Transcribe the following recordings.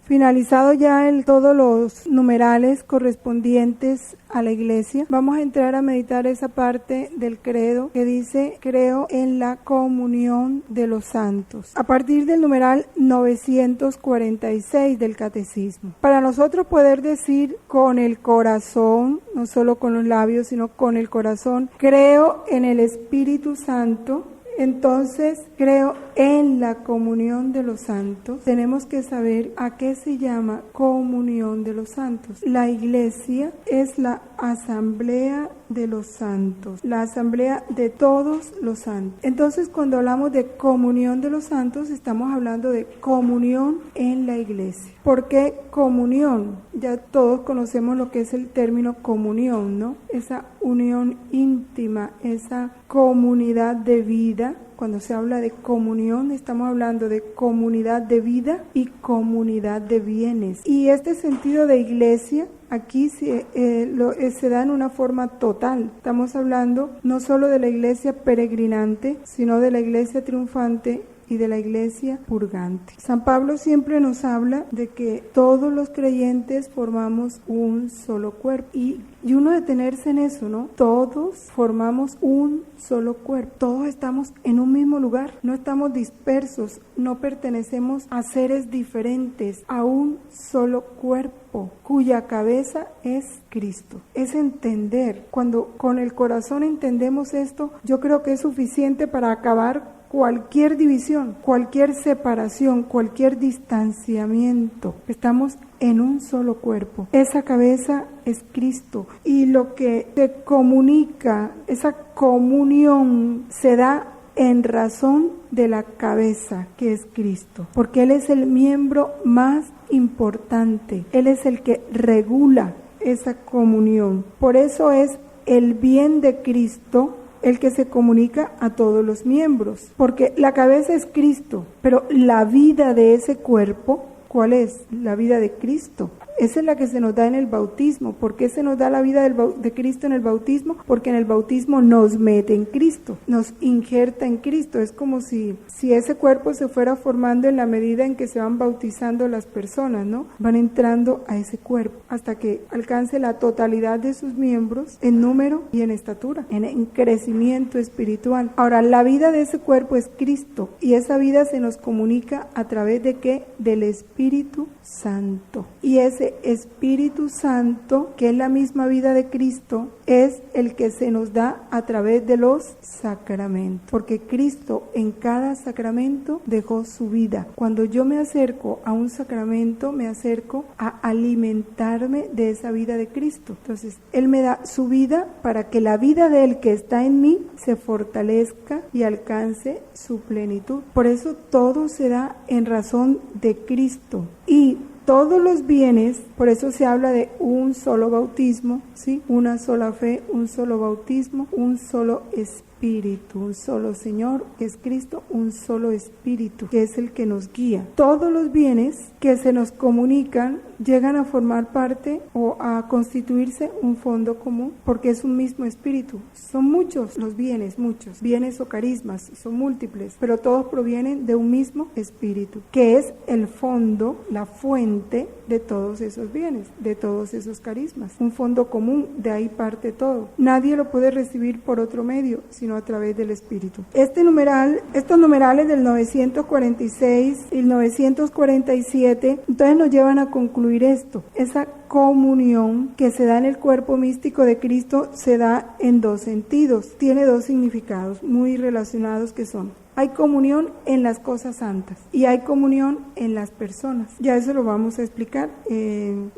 Finalizado ya todos los numerales correspondientes a la iglesia, vamos a entrar a meditar esa parte del credo que dice: creo en la comunión de los santos, a partir del numeral 946 del catecismo. Para nosotros poder decir con el corazón, no solo con los labios, sino con el corazón, creo en el Espíritu Santo, entonces creo en la comunión de los santos. Tenemos que saber a qué se llama comunión de los santos. La iglesia es la asamblea de los santos, la asamblea de todos los santos. Entonces, cuando hablamos de comunión de los santos, estamos hablando de comunión en la iglesia. ¿Por qué comunión? Ya todos conocemos lo que es el término comunión, ¿no? Esa unión íntima, esa comunidad de vida. Cuando se habla de comunión, estamos hablando de comunidad de vida y comunidad de bienes. Y este sentido de iglesia aquí se da en una forma total. Estamos hablando no solo de la iglesia peregrinante, sino de la iglesia triunfante y de la iglesia purgante. San Pablo siempre nos habla de que todos los creyentes formamos un solo cuerpo, y uno detenerse en eso, ¿no? Todos formamos un solo cuerpo, todos estamos en un mismo lugar, no estamos dispersos, no pertenecemos a seres diferentes, a un solo cuerpo, cuya cabeza es Cristo. Es entender, cuando con el corazón entendemos esto, yo creo que es suficiente para acabar cualquier división, cualquier separación, cualquier distanciamiento. Estamos en un solo cuerpo. Esa cabeza es Cristo, y lo que se comunica, esa comunión, se da en razón de la cabeza, que es Cristo, porque Él es el miembro más importante. Él es el que regula esa comunión. Por eso es el bien de Cristo el que se comunica a todos los miembros, porque la cabeza es Cristo, pero la vida de ese cuerpo, ¿cuál es? La vida de Cristo. Esa es la que se nos da en el bautismo. ¿Por qué se nos da la vida de Cristo en el bautismo? Porque en el bautismo nos mete en Cristo, nos injerta en Cristo. Es como si ese cuerpo se fuera formando en la medida en que se van bautizando las personas, ¿no? Van entrando a ese cuerpo hasta que alcance la totalidad de sus miembros en número y en estatura, en crecimiento espiritual. Ahora, la vida de ese cuerpo es Cristo, y esa vida se nos comunica a través de ¿qué? Del Espíritu Santo. Y ese Espíritu Santo, que es la misma vida de Cristo, es el que se nos da a través de los sacramentos, porque Cristo en cada sacramento dejó su vida. Cuando yo me acerco a un sacramento, me acerco a alimentarme de esa vida de Cristo. Entonces, Él me da su vida para que la vida de Él que está en mí se fortalezca y alcance su plenitud. Por eso todo se da en razón de Cristo. Y todos los bienes, por eso se habla de un solo bautismo, ¿sí? Una sola fe, un solo bautismo, un solo espíritu, un solo Señor, que es Cristo, un solo espíritu, que es el que nos guía. Todos los bienes que se nos comunican llegan a formar parte o a constituirse un fondo común, porque es un mismo espíritu. Son muchos los bienes, muchos bienes o carismas, son múltiples, pero todos provienen de un mismo espíritu, que es el fondo, la fuente de todos esos bienes, de todos esos carismas. Un fondo común, de ahí parte todo. Nadie lo puede recibir por otro medio, sino a través del Espíritu. Estos numerales del 946 y el 947, entonces nos llevan a concluir esto. Esa comunión que se da en el cuerpo místico de Cristo se da en dos sentidos. Tiene dos significados muy relacionados, que son: hay comunión en las cosas santas y hay comunión en las personas. Ya eso lo vamos a explicar.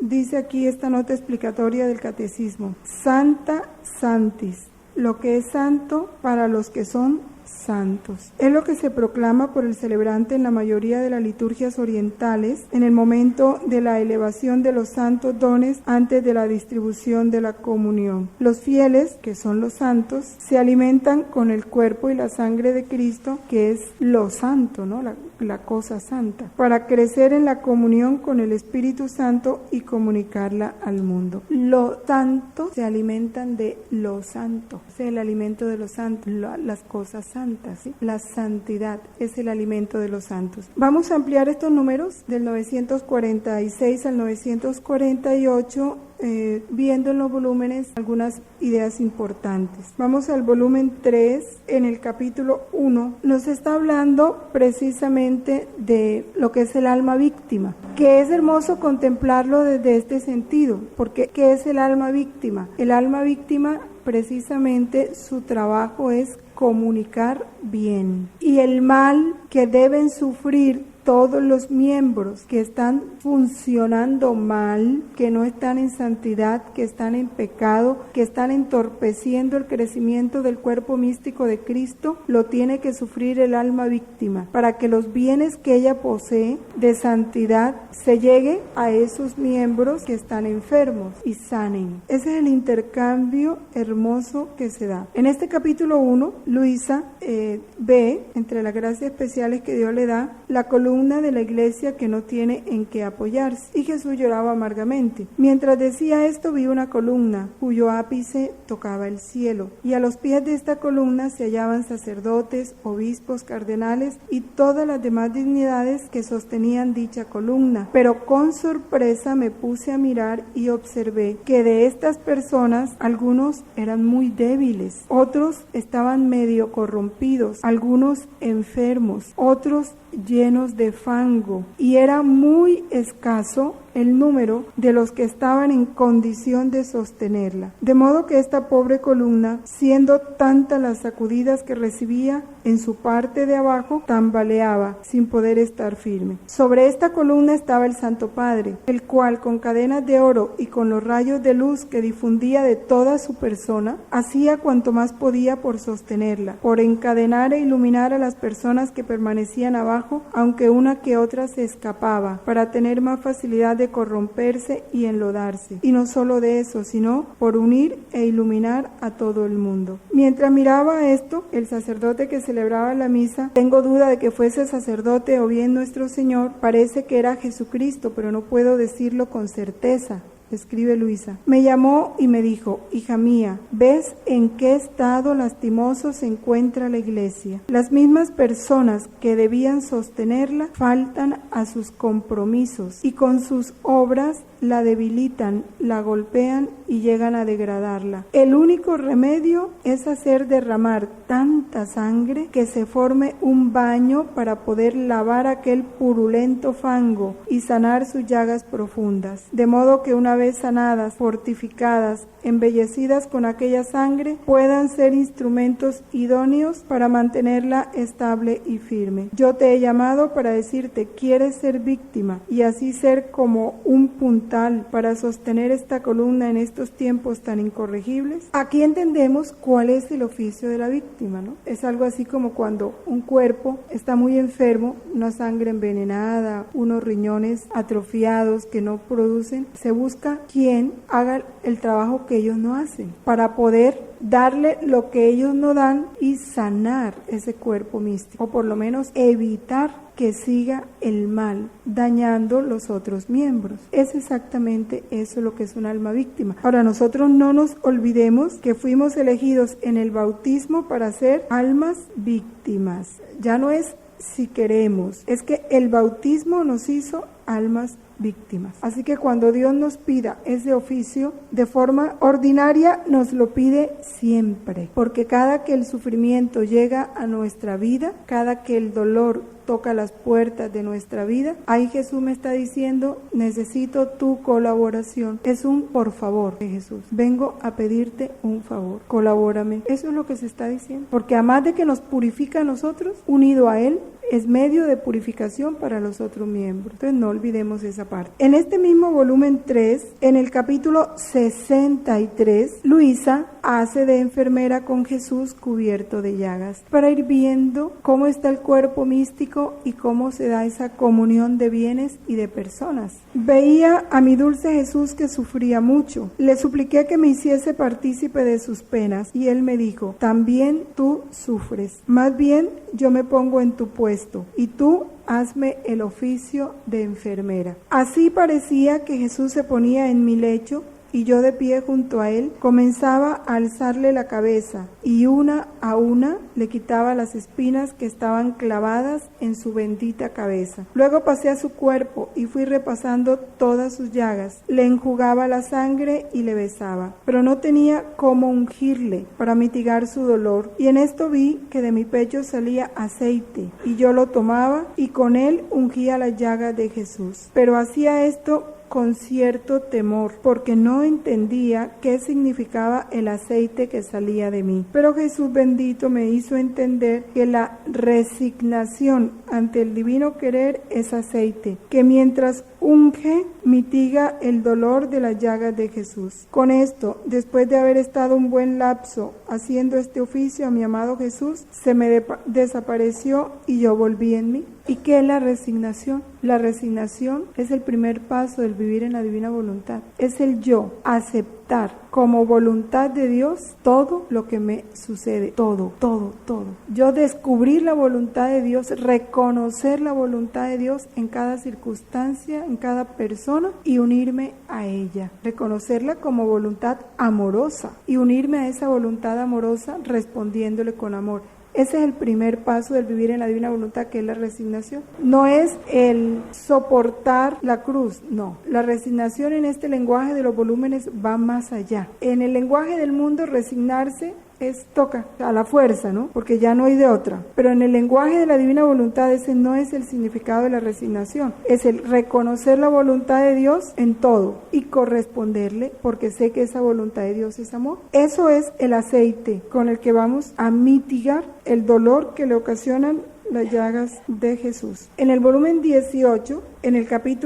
Dice aquí esta nota explicatoria del catecismo: Santa Santis, lo que es santo para los que son santos. Es lo que se proclama por el celebrante en la mayoría de las liturgias orientales en el momento de la elevación de los santos dones antes de la distribución de la comunión. Los fieles, que son los santos, se alimentan con el cuerpo y la sangre de Cristo, que es lo santo, ¿no? la cosa santa, para crecer en la comunión con el Espíritu Santo y comunicarla al mundo. Los santos se alimentan de lo santo, es el alimento de los santos, las cosas santas, ¿sí? La santidad es el alimento de los santos. Vamos a ampliar estos números del 946 al 948, viendo en los volúmenes algunas ideas importantes. Vamos al volumen 3, en el capítulo 1, nos está hablando precisamente de lo que es el alma víctima, que es hermoso contemplarlo desde este sentido, porque ¿qué es el alma víctima? El alma víctima, precisamente su trabajo es comunicar bien, y el mal que deben sufrir todos los miembros que están funcionando mal, que no están en santidad, que están en pecado, que están entorpeciendo el crecimiento del cuerpo místico de Cristo, lo tiene que sufrir el alma víctima, para que los bienes que ella posee de santidad se llegue a esos miembros que están enfermos y sanen. Ese es el intercambio hermoso que se da. En este capítulo 1, Luisa ve, entre las gracias especiales que Dios le da, la columna de la iglesia que no tiene en qué apoyarse, y Jesús lloraba amargamente. Mientras decía esto, vi una columna cuyo ápice tocaba el cielo, y a los pies de esta columna se hallaban sacerdotes, obispos, cardenales y todas las demás dignidades que sostenían dicha columna. Pero con sorpresa me puse a mirar y observé que de estas personas algunos eran muy débiles, otros estaban medio corrompidos, algunos enfermos, otros llenos de fango, y era muy escaso el número de los que estaban en condición de sostenerla. De modo que esta pobre columna, siendo tantas las sacudidas que recibía, en su parte de abajo tambaleaba sin poder estar firme. Sobre esta columna estaba el Santo Padre, el cual con cadenas de oro y con los rayos de luz que difundía de toda su persona, hacía cuanto más podía por sostenerla, por encadenar e iluminar a las personas que permanecían abajo, aunque una que otra se escapaba, para tener más facilidad de corromperse y enlodarse. Y no solo de eso, sino por unir e iluminar a todo el mundo. Mientras miraba esto, el sacerdote que celebraba la misa, tengo duda de que fuese sacerdote o bien nuestro Señor, parece que era Jesucristo, pero no puedo decirlo con certeza. Escribe Luisa. Me llamó y me dijo: hija mía, ¿ves en qué estado lastimoso se encuentra la iglesia? Las mismas personas que debían sostenerla faltan a sus compromisos y con sus obras la debilitan, la golpean y llegan a degradarla. El único remedio es hacer derramar tanta sangre que se forme un baño para poder lavar aquel purulento fango y sanar sus llagas profundas, de modo que una vez sanadas, fortificadas, embellecidas con aquella sangre, puedan ser instrumentos idóneos para mantenerla estable y firme. Yo te he llamado para decirte: ¿quieres ser víctima y así ser como un puntal para sostener esta columna en estos tiempos tan incorregibles? Aquí entendemos cuál es el oficio de la víctima, ¿no? Es algo así como cuando un cuerpo está muy enfermo, una sangre envenenada, unos riñones atrofiados que no producen, se busca quien haga el trabajo que ellos no hacen, para poder darle lo que ellos no dan y sanar ese cuerpo místico, o por lo menos evitar que siga el mal dañando los otros miembros. Es exactamente eso lo que es un alma víctima. Ahora, nosotros no nos olvidemos que fuimos elegidos en el bautismo para ser almas víctimas. Ya no es si queremos, es que el bautismo nos hizo almas víctimas. Así que cuando Dios nos pida ese oficio de forma ordinaria, nos lo pide siempre, porque cada que el sufrimiento llega a nuestra vida, cada que el dolor toca las puertas de nuestra vida, ahí Jesús me está diciendo: necesito tu colaboración. Es un por favor de Jesús. Vengo a pedirte un favor. Colabórame. Eso es lo que se está diciendo. Porque además de que nos purifica a nosotros, unido a Él, es medio de purificación para los otros miembros. Entonces no olvidemos esa parte. En este mismo volumen 3, en el capítulo 63, Luisa hace de enfermera con Jesús cubierto de llagas, para ir viendo cómo está el cuerpo místico y cómo se da esa comunión de bienes y de personas. Veía a mi dulce Jesús que sufría mucho. Le supliqué que me hiciese partícipe de sus penas, y él me dijo: también tú sufres. Más bien yo me pongo en tu puesto esto, y tú hazme el oficio de enfermera. Así parecía que Jesús se ponía en mi lecho, y yo de pie junto a él comenzaba a alzarle la cabeza, y una a una le quitaba las espinas que estaban clavadas en su bendita cabeza. Luego pasé a su cuerpo y fui repasando todas sus llagas, le enjugaba la sangre y le besaba, pero no tenía cómo ungirle para mitigar su dolor, y en esto vi que de mi pecho salía aceite, y yo lo tomaba y con él ungía las llagas de Jesús. Pero hacía esto con cierto temor, porque no entendía qué significaba el aceite que salía de mí. Pero Jesús bendito me hizo entender que la resignación ante el divino querer es aceite, que mientras unge, mitiga el dolor de las llagas de Jesús. Con esto, después de haber estado un buen lapso haciendo este oficio a mi amado Jesús, se me desapareció y yo volví en mí. ¿Y qué es la resignación? La resignación es el primer paso del vivir en la divina voluntad. Es el yo aceptar como voluntad de Dios todo lo que me sucede, todo. Yo descubrir la voluntad de Dios, reconocer la voluntad de Dios en cada circunstancia, en cada persona y unirme a ella. Reconocerla como voluntad amorosa y unirme a esa voluntad amorosa respondiéndole con amor. Ese es el primer paso del vivir en la divina voluntad, que es la resignación. No es el soportar la cruz, no. La resignación en este lenguaje de los volúmenes va más allá. En el lenguaje del mundo, resignarse toca a la fuerza, ¿no? Porque ya no hay de otra. Pero en el lenguaje de la divina voluntad, ese no es el significado de la resignación. Es el reconocer la voluntad de Dios en todo y corresponderle, porque sé que esa voluntad de Dios es amor. Eso es el aceite con el que vamos a mitigar el dolor que le ocasionan las llagas de Jesús. En el volumen 18,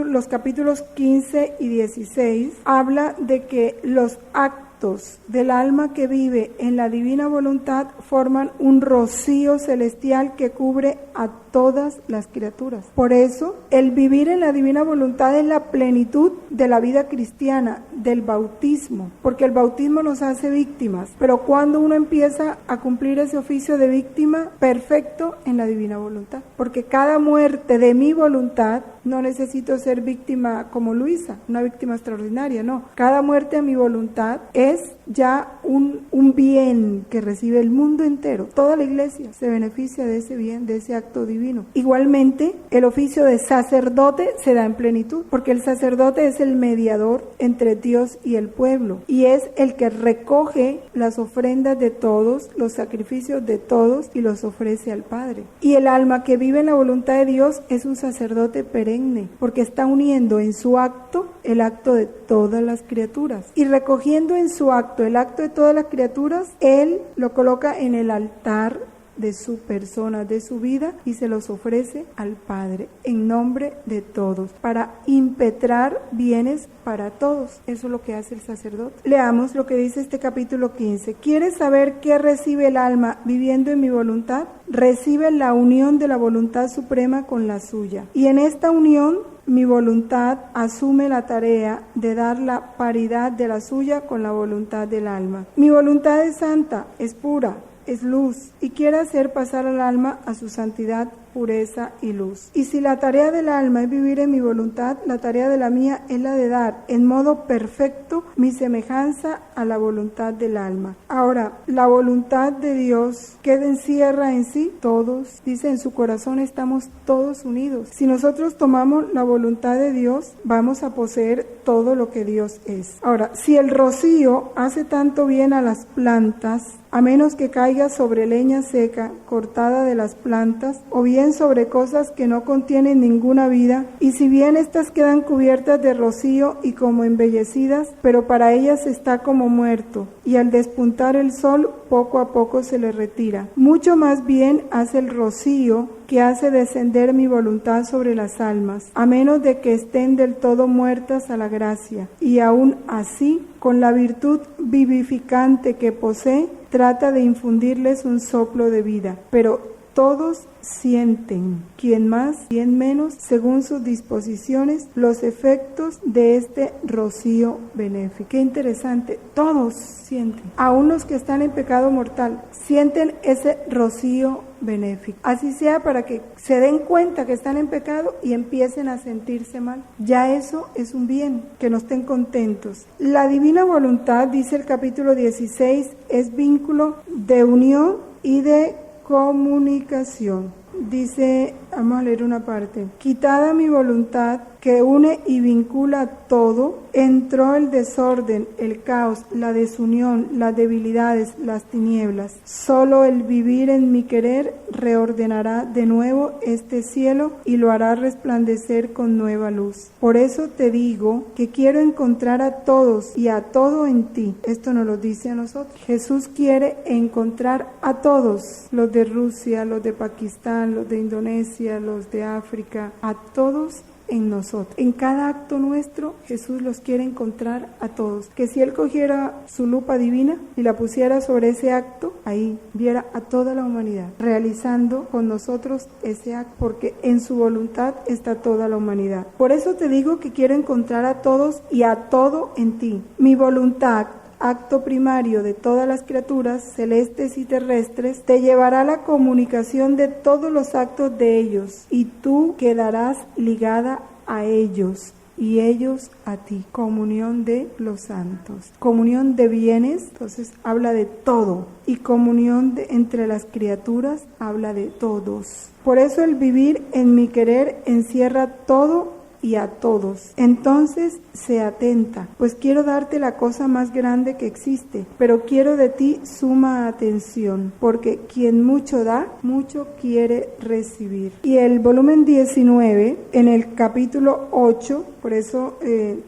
los capítulos 15 y 16, habla de que los actos del alma que vive en la divina voluntad forman un rocío celestial que cubre a todas las criaturas. Por eso, el vivir en la divina voluntad es la plenitud de la vida cristiana, del bautismo, porque el bautismo nos hace víctimas, pero cuando uno empieza a cumplir ese oficio de víctima perfecto en la divina voluntad, porque cada muerte de mi voluntad, no necesito ser víctima como Luisa, una víctima extraordinaria, no, cada muerte de mi voluntad es ya un bien que recibe el mundo entero. Toda la iglesia se beneficia de ese bien, de ese acto divino. Igualmente, el oficio de sacerdote se da en plenitud, porque el sacerdote es el mediador entre Dios y el pueblo, y es el que recoge las ofrendas de todos, los sacrificios de todos, y los ofrece al Padre. Y el alma que vive en la voluntad de Dios es un sacerdote perenne, porque está uniendo en su acto el acto de todas las criaturas, y recogiendo en su acto el acto de todas las criaturas, Él lo coloca en el altar de su persona, de su vida, y se los ofrece al Padre en nombre de todos, para impetrar bienes para todos. Eso es lo que hace el sacerdote. Leamos lo que dice este capítulo 15. ¿Quieres saber qué recibe el alma viviendo en mi voluntad? Recibe la unión de la voluntad suprema con la suya, y en esta unión mi voluntad asume la tarea de dar la paridad de la suya con la voluntad del alma. Mi voluntad es santa, es pura, es luz, y quiere hacer pasar al alma a su santidad, pureza y luz. Y si la tarea del alma es vivir en mi voluntad, la tarea de la mía es la de dar en modo perfecto mi semejanza a la voluntad del alma. Ahora, la voluntad de Dios, ¿qué encierra en sí? Todos, dice, en su corazón estamos todos unidos. Si nosotros tomamos la voluntad de Dios, vamos a poseer todo lo que Dios es. Ahora, si el rocío hace tanto bien a las plantas, a menos que caiga sobre leña seca, cortada de las plantas, o bien sobre cosas que no contienen ninguna vida, y si bien éstas quedan cubiertas de rocío y como embellecidas, pero para ellas está como muerto, y al despuntar el sol poco a poco se le retira. Mucho más bien hace el rocío que hace descender mi voluntad sobre las almas, a menos de que estén del todo muertas a la gracia, y aún así, con la virtud vivificante que posee, trata de infundirles un soplo de vida, pero todos sienten, quien más, quien menos, según sus disposiciones, los efectos de este rocío benéfico. Qué interesante, todos sienten, aún los que están en pecado mortal, sienten ese rocío benéfico. Así sea para que se den cuenta que están en pecado y empiecen a sentirse mal. Ya eso es un bien, que no estén contentos. La divina voluntad, dice el capítulo 16, es vínculo de unión y de comunicación. Dice, vamos a leer una parte. Quitada mi voluntad, que une y vincula todo, entró el desorden, el caos, la desunión, las debilidades, las tinieblas. Solo el vivir en mi querer reordenará de nuevo este cielo y lo hará resplandecer con nueva luz. Por eso te digo que quiero encontrar a todos y a todo en ti. Esto nos lo dice a nosotros. Jesús quiere encontrar a todos, los de Rusia, los de Pakistán, los de Indonesia, los de África, a todos en nosotros. En cada acto nuestro, Jesús los quiere encontrar a todos. Que si Él cogiera su lupa divina y la pusiera sobre ese acto, ahí viera a toda la humanidad, realizando con nosotros ese acto, porque en su voluntad está toda la humanidad. Por eso te digo que quiero encontrar a todos y a todo en ti. Mi voluntad, acto primario de todas las criaturas, celestes y terrestres, te llevará a la comunicación de todos los actos de ellos, y tú quedarás ligada a ellos, y ellos a ti. Comunión de los santos. Comunión de bienes, entonces habla de todo, y comunión entre las criaturas habla de todos. Por eso el vivir en mi querer encierra todo y a todos. Entonces se atenta, pues quiero darte la cosa más grande que existe, pero quiero de ti suma atención, porque quien mucho da, mucho quiere recibir. Y el volumen 19, en el capítulo 8, por eso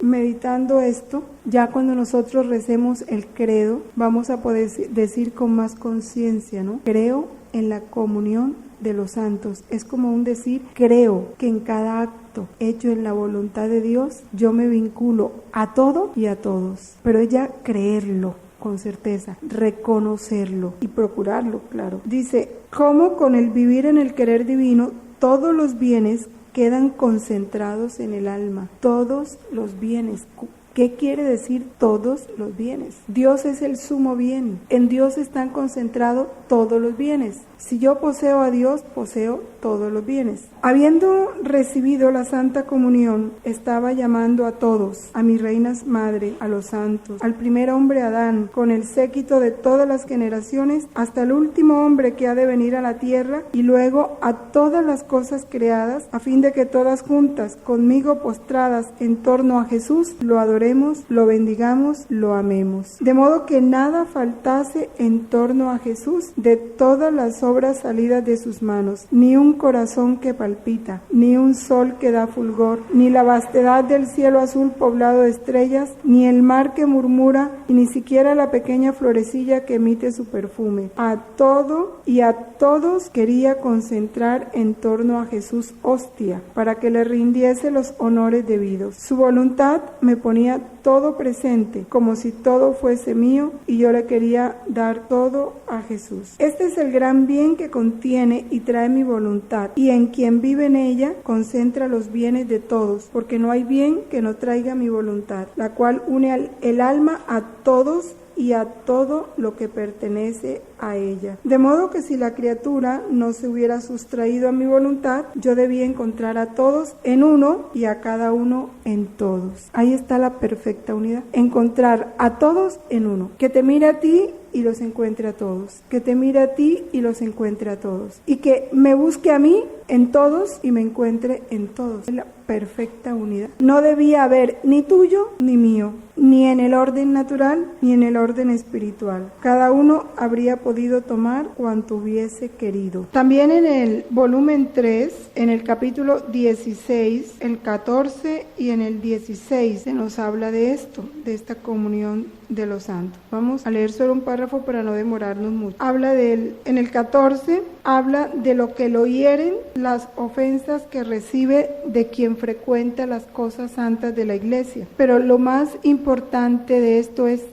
meditando esto, ya cuando nosotros recemos el credo, vamos a poder decir con más conciencia, ¿no? Creo en la comunión de los santos. Es como un decir, creo que en cada acto hecho en la voluntad de Dios, yo me vinculo a todo y a todos. Pero ella creerlo con certeza, reconocerlo y procurarlo, claro. Dice, ¿cómo con el vivir en el querer divino todos los bienes quedan concentrados en el alma? Todos los bienes. ¿Qué quiere decir todos los bienes? Dios es el sumo bien. En Dios están concentrados todos los bienes. Si yo poseo a Dios, poseo todos los bienes. Habiendo recibido la Santa Comunión, estaba llamando a todos, a mis reinas madre, a los santos, al primer hombre Adán, con el séquito de todas las generaciones, hasta el último hombre que ha de venir a la tierra, y luego a todas las cosas creadas, a fin de que todas juntas, conmigo postradas en torno a Jesús, lo adoremos, lo bendigamos, lo amemos. De modo que nada faltase en torno a Jesús de todas las obras salidas de sus manos, ni un corazón que palpita, ni un sol que da fulgor, ni la vastedad del cielo azul poblado de estrellas, ni el mar que murmura, y ni siquiera la pequeña florecilla que emite su perfume. A todo y a todos quería concentrar en torno a Jesús hostia, para que le rindiese los honores debidos. Su voluntad me ponía todo presente, como si todo fuese mío, y yo le quería dar todo a Jesús. Este es el gran bien que contiene y trae mi voluntad, y en quien vive en ella concentra los bienes de todos, porque no hay bien que no traiga mi voluntad, la cual une el alma a todos y a todo lo que pertenece a ella. De modo que si la criatura no se hubiera sustraído a mi voluntad, yo debía encontrar a todos en uno y a cada uno en todos. Ahí está la perfecta unidad. Encontrar a todos en uno. Que te mire a ti y los encuentre a todos. Que te mire a ti y los encuentre a todos. Y que me busque a mí en todos y me encuentre en todos. Es la perfecta unidad. No debía haber ni tuyo ni mío, ni en el orden natural ni en el orden espiritual. Cada uno habría podido tomar cuanto hubiese querido. También en el volumen 3, en el capítulo 16, el 14 y en el 16 se nos habla de esto, de esta comunión de los santos. Vamos a leer solo un párrafo para no demorarnos mucho. Habla en el 14, habla de lo que lo hieren, las ofensas que recibe de quien frecuenta las cosas santas de la iglesia. Pero lo más importante de esto es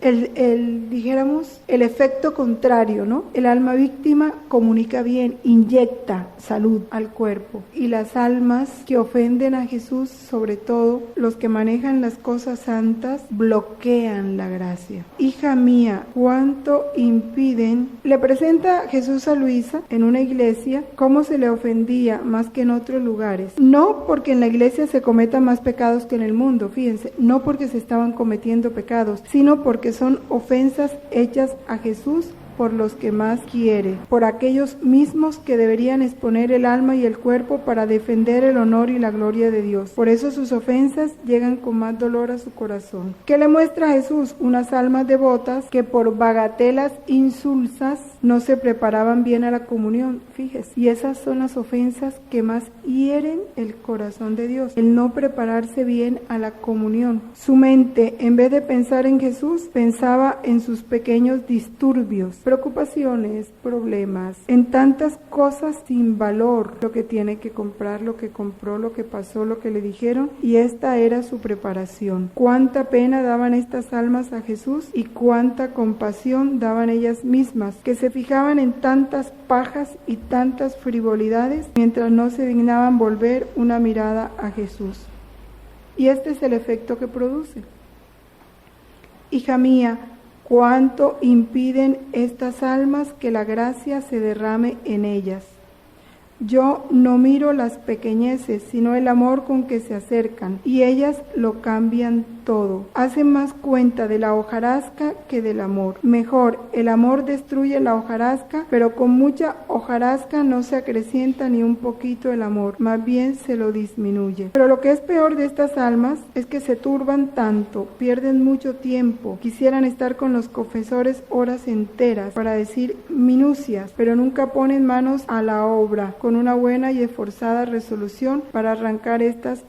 dijéramos, el efecto contrario, ¿no? El alma víctima comunica bien, inyecta salud al cuerpo. Y las almas que ofenden a Jesús, sobre todo los que manejan las cosas santas, bloquean la gracia. Hija mía, cuánto impiden. Le presenta Jesús a Luisa en una iglesia cómo se le ofendía más que en otros lugares. No porque en la iglesia se cometan más pecados que en el mundo, fíjense, no porque se estaban cometiendo pecados, sino porque son ofensas hechas a Jesús por los que más quiere, por aquellos mismos que deberían exponer el alma y el cuerpo para defender el honor y la gloria de Dios. Por eso sus ofensas llegan con más dolor a su corazón. ¿Qué le muestra a Jesús? Unas almas devotas que por bagatelas insulsas no se preparaban bien a la comunión, fíjese. Y esas son las ofensas que más hieren el corazón de Dios, el no prepararse bien a la comunión. Su mente, en vez de pensar en Jesús, pensaba en sus pequeños disturbios, preocupaciones, problemas, en tantas cosas sin valor, lo que tiene que comprar, lo que compró, lo que pasó, lo que le dijeron, y esta era su preparación. Cuánta pena daban estas almas a Jesús y cuánta compasión daban ellas mismas, que se fijaban en tantas pajas y tantas frivolidades mientras no se dignaban volver una mirada a Jesús. Y este es el efecto que produce. Hija mía, cuánto impiden estas almas que la gracia se derrame en ellas. Yo no miro las pequeñeces, sino el amor con que se acercan, y ellas lo cambian todo. Hacen más cuenta de la hojarasca que del amor. Mejor, el amor destruye la hojarasca, pero con mucha hojarasca no se acrecienta ni un poquito el amor, más bien se lo disminuye. Pero lo que es peor de estas almas es que se turban tanto, pierden mucho tiempo, quisieran estar con los confesores horas enteras para decir minucias, pero nunca ponen manos a la obra, con una buena y esforzada resolución para arrancar estas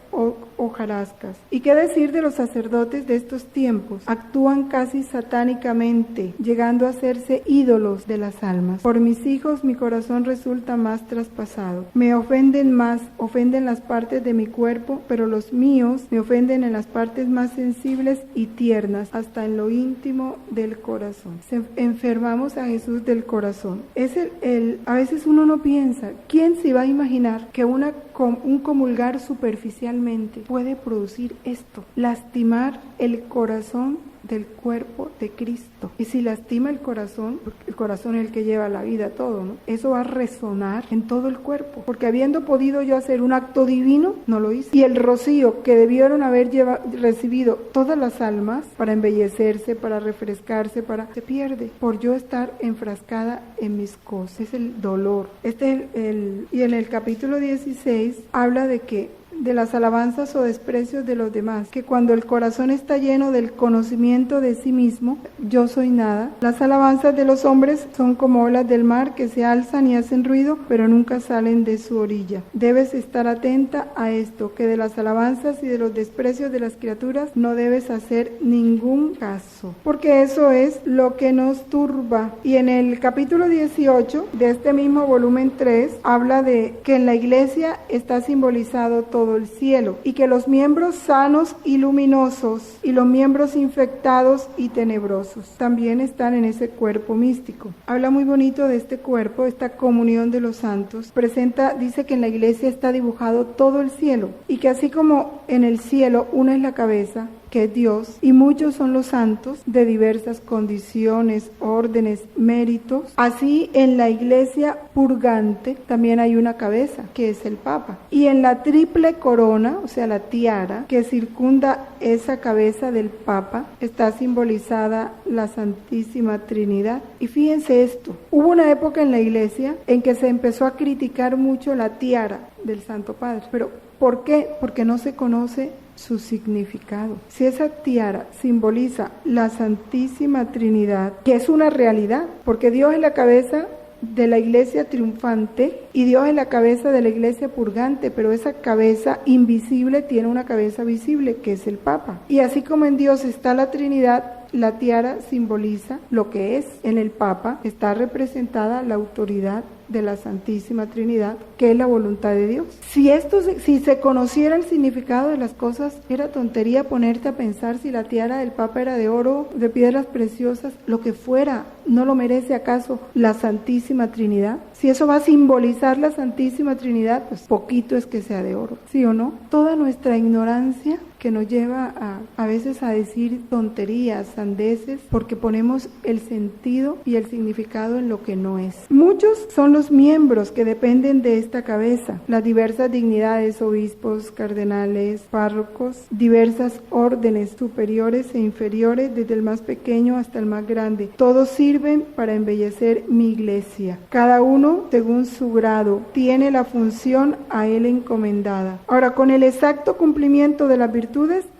hojarascas. ¿Y qué decir de los sacerdotes de estos tiempos? Actúan casi satánicamente, llegando a hacerse ídolos de las almas. Por mis hijos mi corazón resulta más traspasado. Me ofenden más, ofenden las partes de mi cuerpo, pero los míos me ofenden en las partes más sensibles y tiernas, hasta en lo íntimo del corazón. Enfermamos a Jesús del corazón. A veces uno no piensa, ¿quién se va a imaginar que un comulgar superficialmente puede producir esto? Lastimar el corazón del cuerpo de Cristo. Y si lastima el corazón es el que lleva la vida, todo, ¿no? Eso va a resonar en todo el cuerpo, porque habiendo podido yo hacer un acto divino, no lo hice. Y el rocío que debieron haber recibido todas las almas para embellecerse, para refrescarse, se pierde por yo estar enfrascada en mis cosas. Es el dolor. Y en el capítulo 16 habla de las alabanzas o desprecios de los demás, que cuando el corazón está lleno del conocimiento de sí mismo, yo soy nada. Las alabanzas de los hombres son como olas del mar que se alzan y hacen ruido, pero nunca salen de su orilla. Debes estar atenta a esto, que de las alabanzas y de los desprecios de las criaturas no debes hacer ningún caso, porque eso es lo que nos turba. Y en el capítulo 18 de este mismo volumen 3 habla de que en la iglesia está simbolizado todo el cielo, y que los miembros sanos y luminosos y los miembros infectados y tenebrosos también están en ese cuerpo místico. Habla muy bonito de este cuerpo, esta comunión de los santos. Dice que en la iglesia está dibujado todo el cielo, y que así como en el cielo una es la cabeza, que es Dios, y muchos son los santos de diversas condiciones, órdenes, méritos. Así en la iglesia purgante también hay una cabeza, que es el Papa. Y en la triple corona, o sea, la tiara que circunda esa cabeza del Papa, está simbolizada la Santísima Trinidad. Y fíjense esto, hubo una época en la iglesia en que se empezó a criticar mucho la tiara del Santo Padre. Pero ¿por qué? Porque no se conoce su significado. Si esa tiara simboliza la Santísima Trinidad, que es una realidad, porque Dios es la cabeza de la iglesia triunfante y Dios es la cabeza de la iglesia purgante, pero esa cabeza invisible tiene una cabeza visible, que es el Papa. Y así como en Dios está la Trinidad, la tiara simboliza lo que es. En el Papa está representada la autoridad de la Santísima Trinidad, que es la voluntad de Dios. Si se conociera el significado de las cosas, era tontería ponerte a pensar si la tiara del Papa era de oro, de piedras preciosas, lo que fuera. ¿No lo merece acaso la Santísima Trinidad? Si eso va a simbolizar la Santísima Trinidad, pues poquito es que sea de oro, ¿sí o no? Toda nuestra ignorancia que nos lleva a veces a decir tonterías, sandeces, porque ponemos el sentido y el significado en lo que no es. Muchos son los miembros que dependen de esta cabeza, las diversas dignidades, obispos, cardenales, párrocos, diversas órdenes superiores e inferiores, desde el más pequeño hasta el más grande. Todos sirven para embellecer mi iglesia. Cada uno, según su grado, tiene la función a él encomendada. Ahora, con el exacto cumplimiento de las virtudes,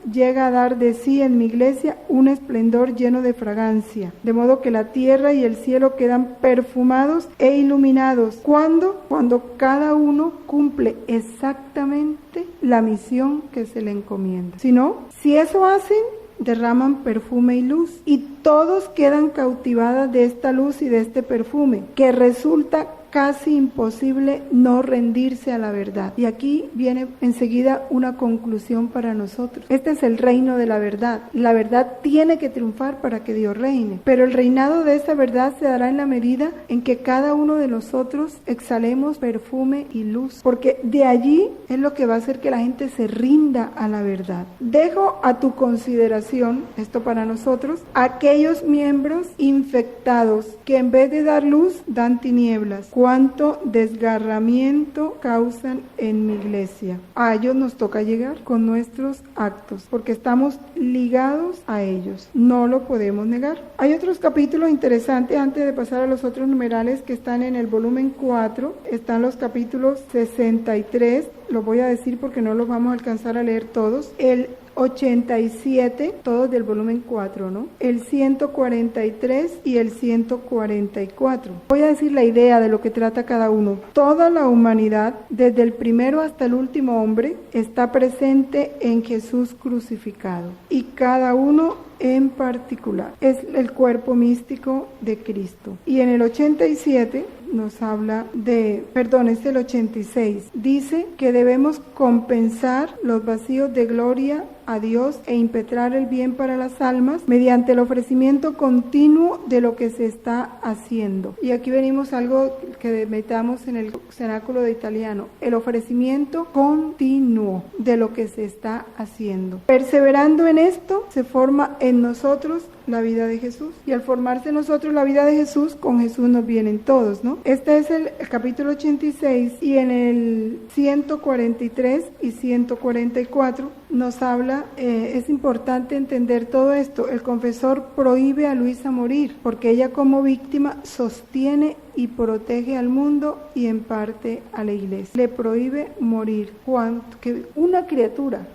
llega a dar de sí en mi iglesia un esplendor lleno de fragancia, de modo que la tierra y el cielo quedan perfumados e iluminados. ¿Cuándo? Cuando cada uno cumple exactamente la misión que se le encomienda. Si eso hacen, derraman perfume y luz, y todos quedan cautivadas de esta luz y de este perfume, que resulta casi imposible no rendirse a la verdad. Y aquí viene enseguida una conclusión para nosotros. Este es el reino de la verdad. La verdad tiene que triunfar para que Dios reine, pero el reinado de esa verdad se dará en la medida en que cada uno de nosotros exhalemos perfume y luz, porque de allí es lo que va a hacer que la gente se rinda a la verdad. Dejo a tu consideración, esto para nosotros, aquellos miembros infectados que en vez de dar luz, dan tinieblas. Cuánto desgarramiento causan en mi iglesia. A ellos nos toca llegar con nuestros actos, porque estamos ligados a ellos. No lo podemos negar. Hay otros capítulos interesantes antes de pasar a los otros numerales que están en el volumen 4. Están los capítulos 63. Los voy a decir porque no los vamos a alcanzar a leer todos. El 87, todos del volumen 4, ¿no? El 143 y el 144. Voy a decir la idea de lo que trata cada uno. Toda la humanidad, desde el primero hasta el último hombre, está presente en Jesús crucificado. Y cada uno en particular es el cuerpo místico de Cristo. Y en el 87 nos habla es el 86. Dice que debemos compensar los vacíos de gloria a Dios e impetrar el bien para las almas mediante el ofrecimiento continuo de lo que se está haciendo. Y aquí venimos a algo que metamos en el cenáculo de italiano, el ofrecimiento continuo de lo que se está haciendo. Perseverando en esto, se forma en nosotros la vida de Jesús, y al formarse en nosotros la vida de Jesús, con Jesús nos vienen todos, ¿no? Este es el capítulo 86, y en el 143 y 144 nos habla, es importante entender todo esto. El confesor prohíbe a Luisa morir, porque ella como víctima sostiene y protege al mundo y en parte a la iglesia. Le prohíbe morir. ¿Cuánto? Que una criatura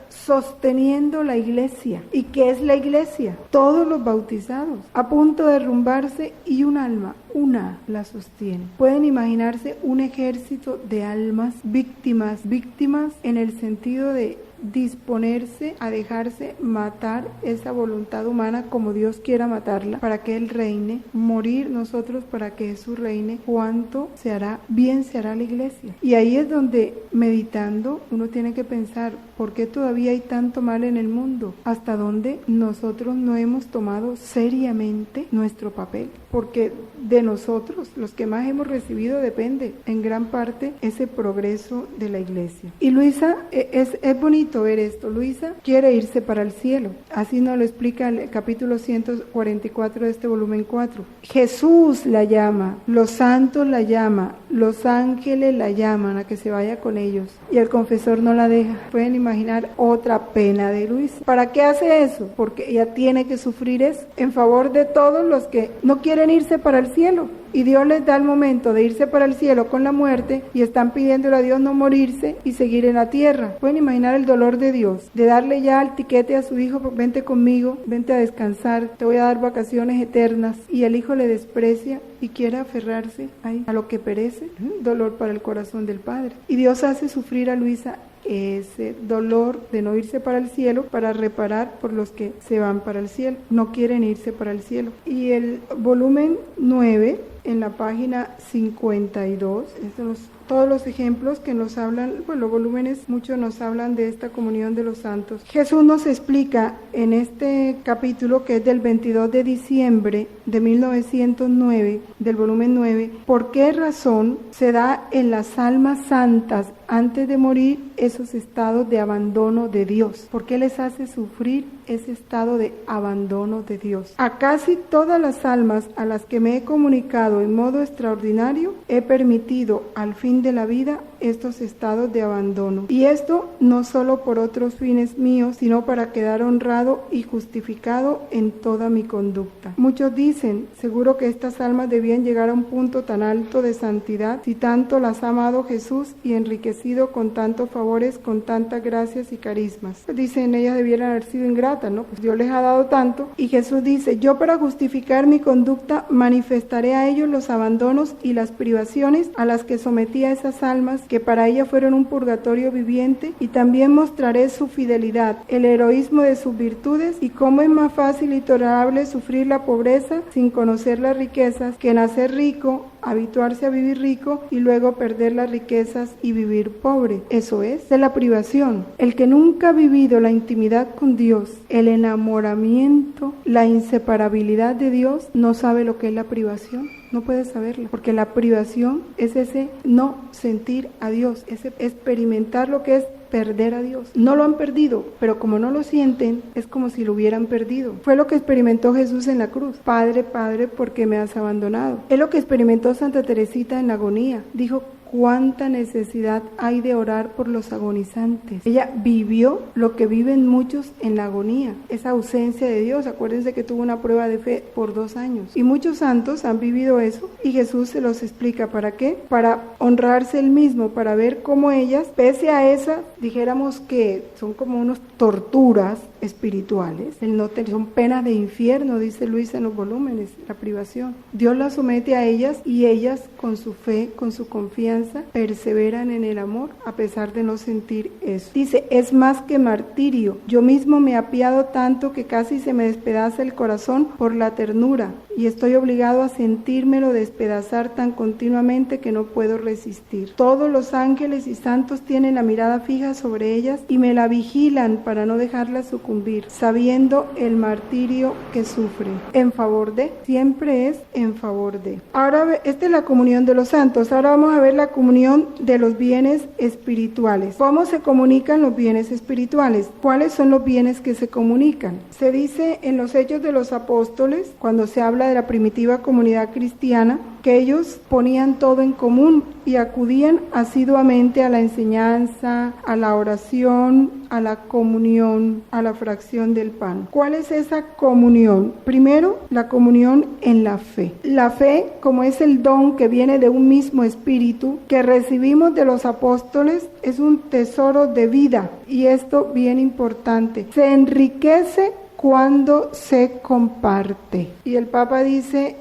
sosteniendo la iglesia. ¿Y qué es la iglesia? Todos los bautizados, a punto de derrumbarse, y un alma, una la sostiene. Pueden imaginarse un ejército de almas víctimas en el sentido de disponerse a dejarse matar esa voluntad humana como Dios quiera matarla, para que Él reine, morir nosotros para que Jesús reine. ¿Cuánto bien se hará la iglesia? Y ahí es donde, meditando, uno tiene que pensar, ¿por qué todavía hay tanto mal en el mundo? ¿Hasta dónde nosotros no hemos tomado seriamente nuestro papel? Porque de nosotros, los que más hemos recibido, depende en gran parte ese progreso de la iglesia. Y Luisa, es bonito ver esto. Luisa quiere irse para el cielo. Así nos lo explica el capítulo 144 de este volumen 4. Jesús la llama, los santos la llaman, los ángeles la llaman a que se vaya con ellos, y el confesor no la deja. Pueden imaginar otra pena de Luisa. ¿Para qué hace eso? Porque ella tiene que sufrir eso en favor de todos los que no quieren irse para el cielo. Y Dios les da el momento de irse para el cielo con la muerte, y están pidiéndole a Dios no morirse y seguir en la tierra. Pueden imaginar el dolor de Dios, de darle ya el tiquete a su hijo: vente conmigo, vente a descansar, te voy a dar vacaciones eternas. Y el hijo le desprecia y quiere aferrarse ahí a lo que perece. Dolor para el corazón del padre. Y Dios hace sufrir a Luisa ese dolor de no irse para el cielo para reparar por los que se van para el cielo, no quieren irse para el cielo. Y el volumen 9, en la página 52, todos los ejemplos que nos hablan, bueno, los volúmenes, muchos nos hablan de esta comunión de los santos. Jesús nos explica en este capítulo, que es del 22 de diciembre de 1909, del volumen 9, por qué razón se da en las almas santas antes de morir esos estados de abandono de Dios. ¿Por qué les hace sufrir ese estado de abandono de Dios? A casi todas las almas a las que me he comunicado en modo extraordinario, he permitido al fin de la vida estos estados de abandono. Y esto no solo por otros fines míos, sino para quedar honrado y justificado en toda mi conducta. Muchos dicen, seguro que estas almas debían llegar a un punto tan alto de santidad, si tanto las ha amado Jesús y enriquecido con tantos favores, con tantas gracias y carismas. Pues dicen, ellas debieran haber sido ingratas, ¿no? Pues Dios les ha dado tanto. Y Jesús dice, yo para justificar mi conducta manifestaré a ellos los abandonos y las privaciones a las que sometí a esas almas, que para ella fueron un purgatorio viviente, y también mostraré su fidelidad, el heroísmo de sus virtudes, y cómo es más fácil y tolerable sufrir la pobreza sin conocer las riquezas que nacer rico, habituarse a vivir rico y luego perder las riquezas y vivir pobre. Eso es de la privación. El que nunca ha vivido la intimidad con Dios, el enamoramiento, la inseparabilidad de Dios, no sabe lo que es la privación. No puede saberla, porque la privación es ese no sentir a Dios, ese experimentar lo que es perder a Dios. No lo han perdido, pero como no lo sienten, es como si lo hubieran perdido. Fue lo que experimentó Jesús en la cruz. Padre, Padre, ¿por qué me has abandonado? Es lo que experimentó Santa Teresita en la agonía. Dijo, cuánta necesidad hay de orar por los agonizantes. Ella vivió lo que viven muchos en la agonía, esa ausencia de Dios. Acuérdense que tuvo una prueba de fe por 2 años. Y muchos santos han vivido eso, y Jesús se los explica. ¿Para qué? Para honrarse él mismo, para ver cómo ellas, pese a esa, dijéramos que son como unas torturas espirituales, son penas de infierno, dice Luisa en los volúmenes, la privación. Dios las somete a ellas, y ellas con su fe, con su confianza, perseveran en el amor a pesar de no sentir eso. Dice, es más que martirio. Yo mismo me he apiado tanto que casi se me despedaza el corazón por la ternura, y estoy obligado a sentírmelo despedazar tan continuamente que no puedo resistir. Todos los ángeles y santos tienen la mirada fija sobre ellas y me la vigilan para no dejarla sucumbir, sabiendo el martirio que sufre. En favor de, siempre es en favor de. Ahora, esta es la comunión de los santos. Ahora vamos a ver la comunión de los bienes espirituales. ¿Cómo se comunican los bienes espirituales? ¿Cuáles son los bienes que se comunican? Se dice en los Hechos de los Apóstoles, cuando se habla de la primitiva comunidad cristiana, que ellos ponían todo en común y acudían asiduamente a la enseñanza, a la oración, a la comunión, a la fracción del pan. ¿Cuál es esa comunión? Primero, la comunión en la fe. La fe, como es el don que viene de un mismo espíritu que recibimos de los apóstoles, es un tesoro de vida, y esto bien importante. Se enriquece cuando se comparte. Y el Papa dice,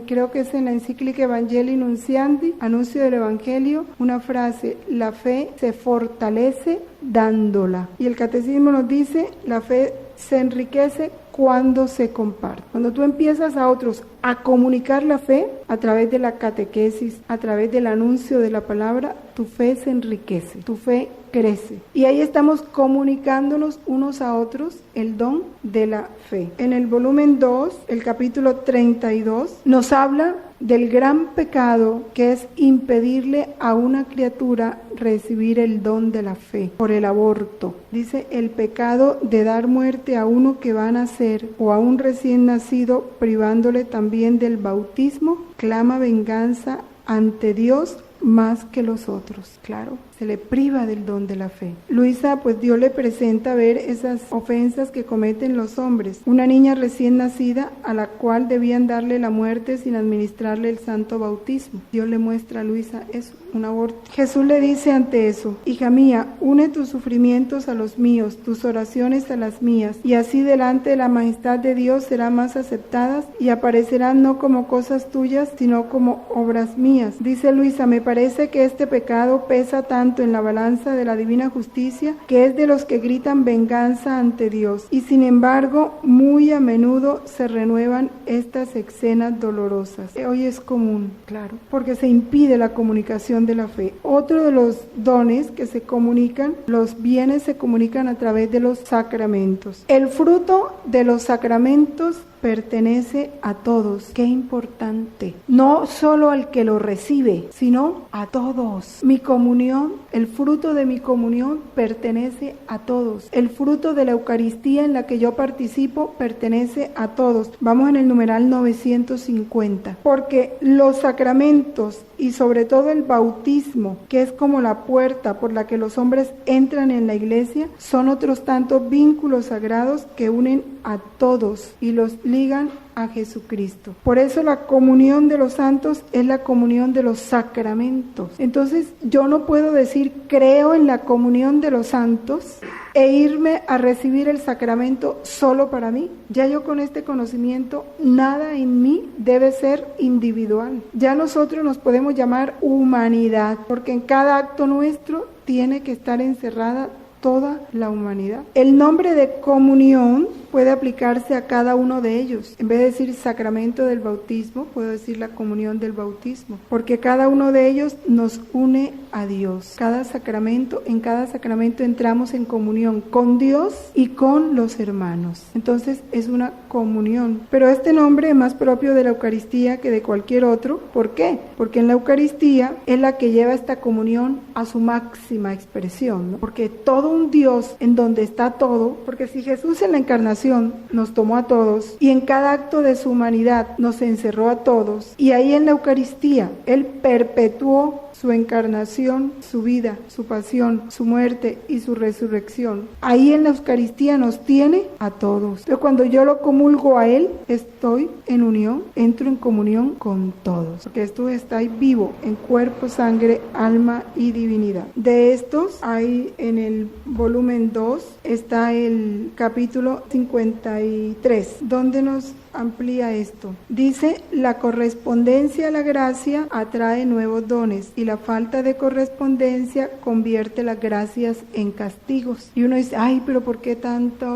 creo que es en la encíclica Evangelii Nunciandi, Anuncio del Evangelio, una frase: la fe se fortalece dándola. Y el Catecismo nos dice, la fe se enriquece cuando se comparte. Cuando tú empiezas a otros a comunicar la fe a través de la catequesis, a través del anuncio de la palabra, tu fe se enriquece, tu fe crece. Y ahí estamos comunicándonos unos a otros el don de la fe. En el volumen 2, el capítulo 32, nos habla del gran pecado que es impedirle a una criatura recibir el don de la fe por el aborto. Dice, el pecado de dar muerte a uno que va a nacer o a un recién nacido, privándole también del bautismo, clama venganza ante Dios más que los otros. Claro, se le priva del don de la fe. Luisa, pues Dios le presenta ver esas ofensas que cometen los hombres. Una niña recién nacida a la cual debían darle la muerte sin administrarle el santo bautismo. Dios le muestra a Luisa eso, un aborto. Jesús le dice ante eso, hija mía, une tus sufrimientos a los míos, tus oraciones a las mías, y así delante de la majestad de Dios serán más aceptadas y aparecerán no como cosas tuyas, sino como obras mías. Dice Luisa, me parece que este pecado pesa tanto tanto en la balanza de la divina justicia, que es de los que gritan venganza ante Dios. Y sin embargo, muy a menudo se renuevan estas escenas dolorosas. Hoy es común, claro, porque se impide la comunicación de la fe. Otro de los dones que se comunican, los bienes se comunican a través de los sacramentos. El fruto de los sacramentos pertenece a todos. Qué importante. No solo al que lo recibe, sino a todos. Mi comunión, el fruto de mi comunión pertenece a todos. El fruto de la Eucaristía en la que yo participo pertenece a todos. Vamos en el numeral 950. Porque los sacramentos y sobre todo el bautismo, que es como la puerta por la que los hombres entran en la iglesia, son otros tantos vínculos sagrados que unen a todos y los ligan a Jesucristo. Por eso la comunión de los santos es la comunión de los sacramentos. Entonces yo no puedo decir creo en la comunión de los santos e irme a recibir el sacramento solo para mí. Ya yo con este conocimiento, nada en mí debe ser individual. Ya nosotros nos podemos llamar humanidad, porque en cada acto nuestro tiene que estar encerrada toda la humanidad. El nombre de comunión puede aplicarse a cada uno de ellos. En vez de decir sacramento del bautismo, puedo decir la comunión del bautismo, porque cada uno de ellos nos une a Dios. Cada sacramento, en cada sacramento entramos en comunión con Dios y con los hermanos. Entonces es una comunión. Pero este nombre es más propio de la Eucaristía que de cualquier otro. ¿Por qué? Porque en la Eucaristía es la que lleva esta comunión a su máxima expresión, ¿no? Porque todo un Dios en donde está todo, porque si Jesús en la encarnación nos tomó a todos y en cada acto de su humanidad nos encerró a todos, y ahí en la Eucaristía Él perpetuó su encarnación, su vida, su pasión, su muerte y su resurrección. Ahí en la Eucaristía nos tiene a todos. Pero cuando yo lo comulgo a Él, estoy en unión, entro en comunión con todos. Porque esto está ahí vivo, en cuerpo, sangre, alma y divinidad. De estos hay en el volumen 2, está el capítulo 53, donde nos amplía esto. Dice, la correspondencia a la gracia atrae nuevos dones y la falta de correspondencia convierte las gracias en castigos. Y uno dice, ay, pero ¿por qué tanta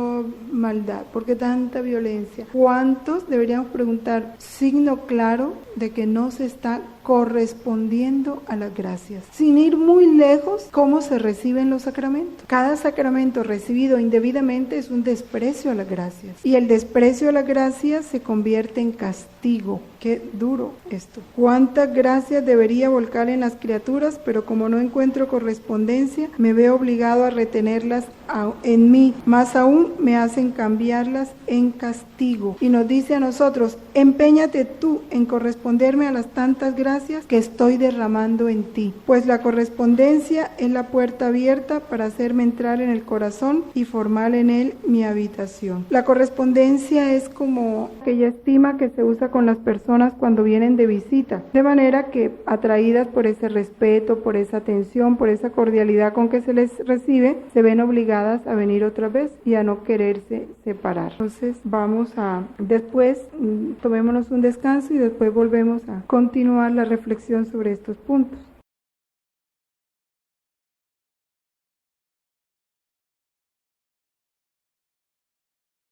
maldad? ¿Por qué tanta violencia? ¿Cuántos, deberíamos preguntar, signo claro de que no se está correspondiendo a las gracias? Sin ir muy lejos, ¿cómo se reciben los sacramentos? Cada sacramento recibido indebidamente es un desprecio a las gracias. Y el desprecio a las gracias se convierte en castigo. Qué duro esto. ¿Cuántas gracias debería volcar en las criaturas? Pero como no encuentro correspondencia, me veo obligado a retenerlas en mí. Más aún, me hacen cambiarlas en castigo. Y nos dice a nosotros, empeñate tú en corresponderme a las tantas gracias que estoy derramando en ti. Pues la correspondencia es la puerta abierta para hacerme entrar en el corazón y formar en él mi habitación. La correspondencia es como aquella estima que se usa con las personas cuando vienen de visita, de manera que atraídas por ese respeto, por esa atención, por esa cordialidad con que se les recibe, se ven obligadas a venir otra vez y a no quererse separar. Entonces después tomémonos un descanso y después volvemos a continuar la reflexión sobre estos puntos.